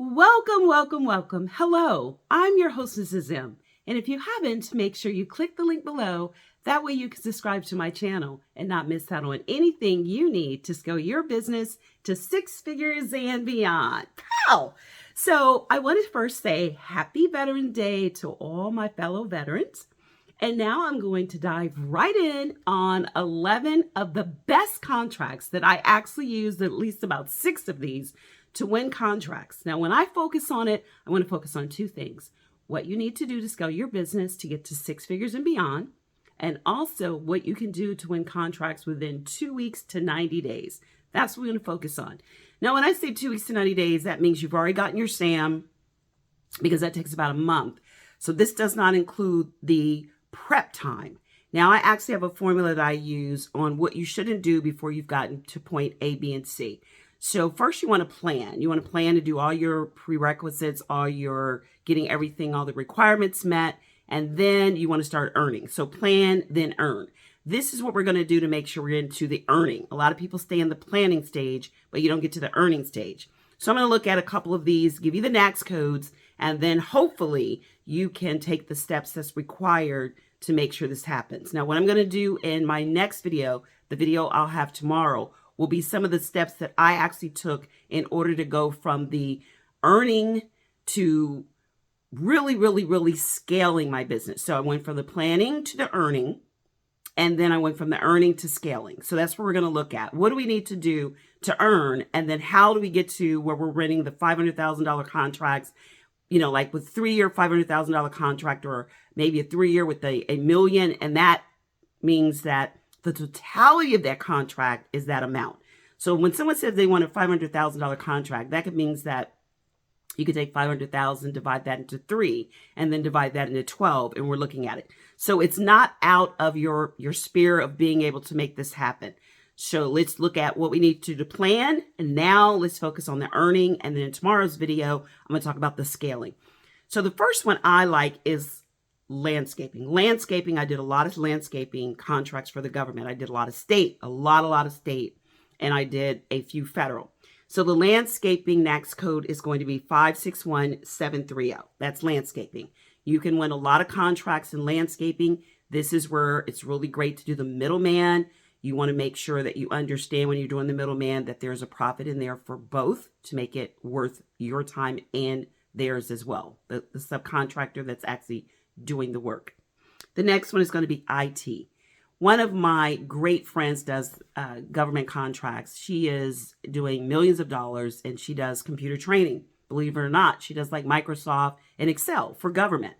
Welcome, welcome, welcome. Hello, I'm your hostess, Sam. And if you haven't, make sure you click the link below. That way you can subscribe to my channel and not miss out on anything you need to scale your business to six figures and beyond. Pow! So I want to first say Happy Veterans Day to all my fellow veterans. And now I'm going to dive right in on 11 of the best contracts that I actually used, at least about 6 of these, to win contracts. Now, when I focus on it, I want to focus on 2 things. What you need to do to scale your business to get to 6 figures and beyond, and also what you can do to win contracts within 2 weeks to 90 days. That's what we're going to focus on. Now, when I say 2 weeks to 90 days, that means you've already gotten your SAM, because that takes about a month. So this does not include the prep time. Now, I actually have a formula that I use on what you shouldn't do before you've gotten to point A, B, and C. So first you want to plan. You want to plan to do all your prerequisites, all your getting everything, all the requirements met, and then you want to start earning. So plan, then earn. This is what we're going to do to make sure we're into the earning. A lot of people stay in the planning stage, but you don't get to the earning stage. So I'm going to look at a couple of these, give you the NAICS codes, and then hopefully you can take the steps that's required to make sure this happens. Now, what I'm going to do in my next video, the video I'll have tomorrow, will be some of the steps that I actually took in order to go from the earning to really scaling my business. So I went from the planning to the earning, and then I went from the earning to scaling. So that's what we're going to look at. What do we need to do to earn? And then how do we get to where we're winning the $500,000 contracts, like with 3-year $500,000 contract, or maybe a 3-year with a million. And that means that the totality of that contract is that amount. So when someone says they want a $500,000 contract, that means that you could take 500,000, divide that into 3, and then divide that into 12, and we're looking at it. So it's not out of your sphere of being able to make this happen. So let's look at what we need to do to plan, and now let's focus on the earning, and then in tomorrow's video, I'm going to talk about the scaling. So the first one I like is landscaping. Landscaping, I did a lot of landscaping contracts for the government. I did a lot of state, a lot of state, and I did a few federal. So the landscaping NAICS code is going to be 561730. That's landscaping. You can win a lot of contracts in landscaping. This is where it's really great to do the middleman. You want to make sure that you understand when you're doing the middleman that there's a profit in there for both to make it worth your time and theirs as well. The subcontractor that's actually doing the work. The next one is going to be IT. One of my great friends does government contracts. She is doing millions of dollars, and she does computer training. Believe it or not, she does like Microsoft and Excel for government.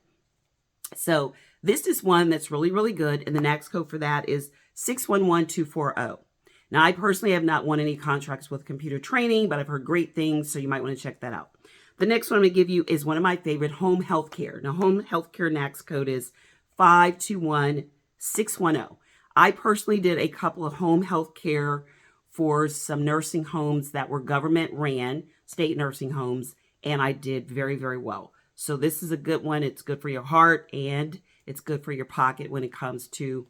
So this is one that's really good, and the NAICS code for that is 611240. Now, I personally have not won any contracts with computer training, but I've heard great things, so you might want to check that out. The next one I'm going to give you is one of my favorite, home health care. Now, home health care NAICS code is 521610. I personally did a couple of home health care for some nursing homes that were government ran, state nursing homes, and I did very well. So this is a good one. It's good for your heart, and it's good for your pocket when it comes to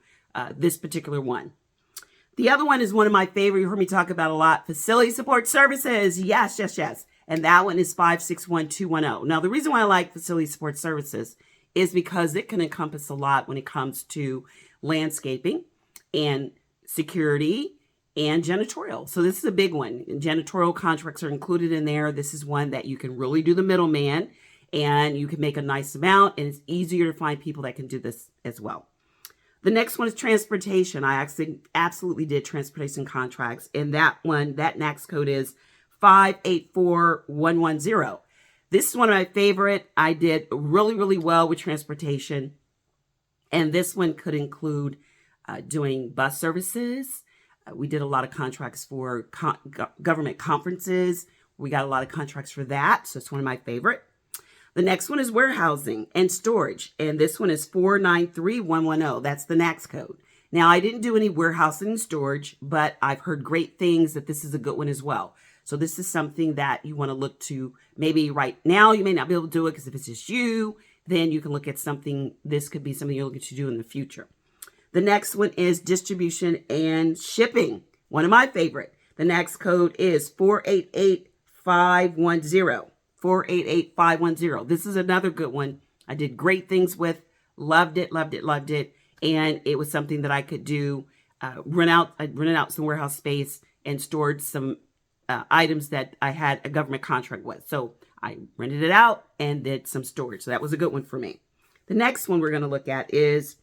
this particular one. The other one is one of my favorite. You heard me talk about a lot. Facility support services. Yes. And that one is 561210. Now, the reason why I like facility support services is because it can encompass a lot when it comes to landscaping and security and janitorial. So this is a big one. Janitorial contracts are included in there. This is one that you can really do the middleman, and you can make a nice amount, and it's easier to find people that can do this as well. The next one is transportation. I actually absolutely did transportation contracts, and that one, that NAICS code is 584110. This is one of my favorite. I did really well with transportation, and this one could include doing bus services. We did a lot of contracts for government conferences. We got a lot of contracts for that, so it's one of my favorite. The next one is warehousing and storage, and this one is 493110. That's the NAICS code. Now, I didn't do any warehousing and storage, but I've heard great things that this is a good one as well. So this is something that you want to look to. Maybe right now you may not be able to do it, because if it's just you, then you can look at something. This could be something you're looking to do in the future. The next one is distribution and shipping. One of my favorite. The NAICS code is 488510. 488-510. This is another good one. I did great things with, loved it, loved it, loved it. And it was something that I could do, I rented out some warehouse space and stored some items that I had a government contract with. So I rented it out and did some storage. So that was a good one for me. The next one we're going to look at is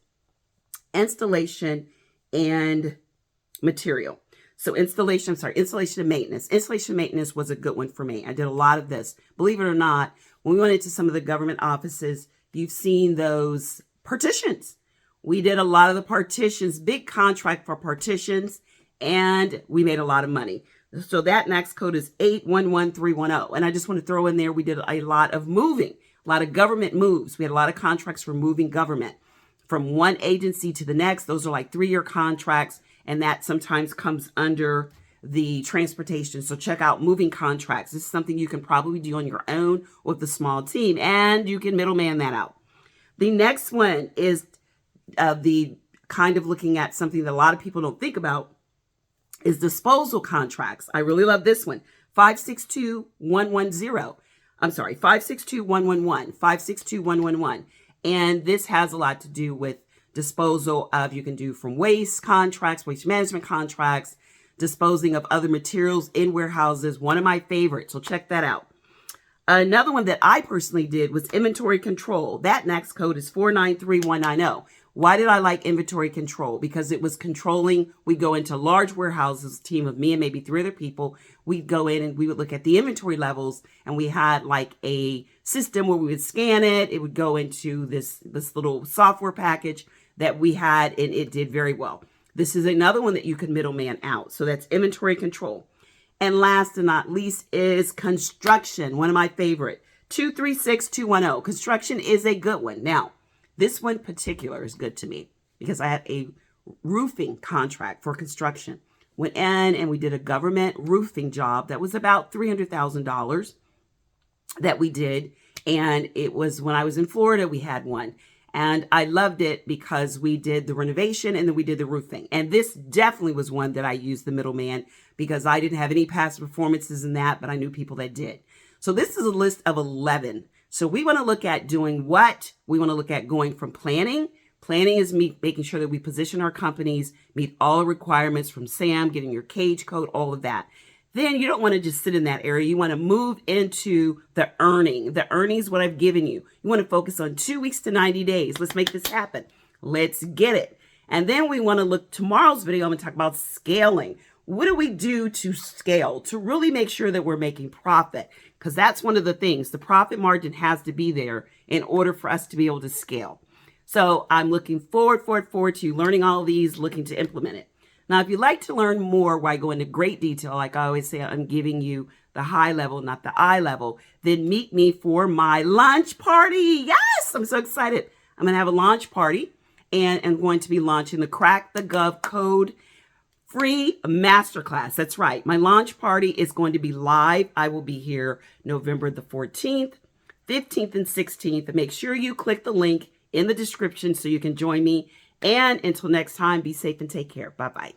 installation and material. So installation and maintenance. Installation and maintenance was a good one for me. I did a lot of this. Believe it or not, when we went into some of the government offices, you've seen those partitions. We did a lot of the partitions, big contract for partitions, and we made a lot of money. So that next code is 811310. And I just want to throw in there, we did a lot of moving, a lot of government moves. We had a lot of contracts for moving government from one agency to the next. Those are like 3-year contracts, and that sometimes comes under the transportation. So check out moving contracts. This is something you can probably do on your own with a small team, and you can middleman that out. The next one is the kind of looking at something that a lot of people don't think about is disposal contracts. I really love this one. 562110. I'm sorry, 562111. 562111. And this has a lot to do with disposal of, you can do from waste contracts, waste management contracts, disposing of other materials in warehouses. One of my favorites. So check that out. Another one that I personally did was inventory control. That next code is 493190. Why did I like inventory control? Because it was controlling. We go into large warehouses, a team of me and maybe 3 other people. We'd go in and we would look at the inventory levels, and we had like a system where we would scan it. It would go into this little software package that we had, and it did very well. This is another one that you can middleman out. So that's inventory control. And last and not least is construction, one of my favorite, 236210. Construction is a good one. Now, this one particular is good to me because I had a roofing contract for construction. Went in and we did a government roofing job that was about $300,000 that we did. And it was when I was in Florida, we had one. And I loved it because we did the renovation and then we did the roofing. And this definitely was one that I used the middleman because I didn't have any past performances in that, but I knew people that did. So this is a list of 11. So we want to look at doing what? We want to look at going from planning. Planning is making sure that we position our companies, meet all the requirements from SAM, getting your cage code, all of that. Then you don't want to just sit in that area. You want to move into the earning. The earning is what I've given you. You want to focus on 2 weeks to 90 days. Let's make this happen. Let's get it. And then we want to look, tomorrow's video, I'm going to talk about scaling. What do we do to scale, to really make sure that we're making profit? Because that's one of the things. The profit margin has to be there in order for us to be able to scale. So I'm looking forward to learning all these, looking to implement it. Now, if you'd like to learn more where I go into great detail, like I always say, I'm giving you the high level, not the eye level, then meet me for my launch party. Yes, I'm so excited. I'm going to have a launch party, and I'm going to be launching the Crack the Gov Code free masterclass. That's right. My launch party is going to be live. I will be here November the 14th, 15th, and 16th. And make sure you click the link in the description so you can join me. And until next time, be safe and take care. Bye-bye.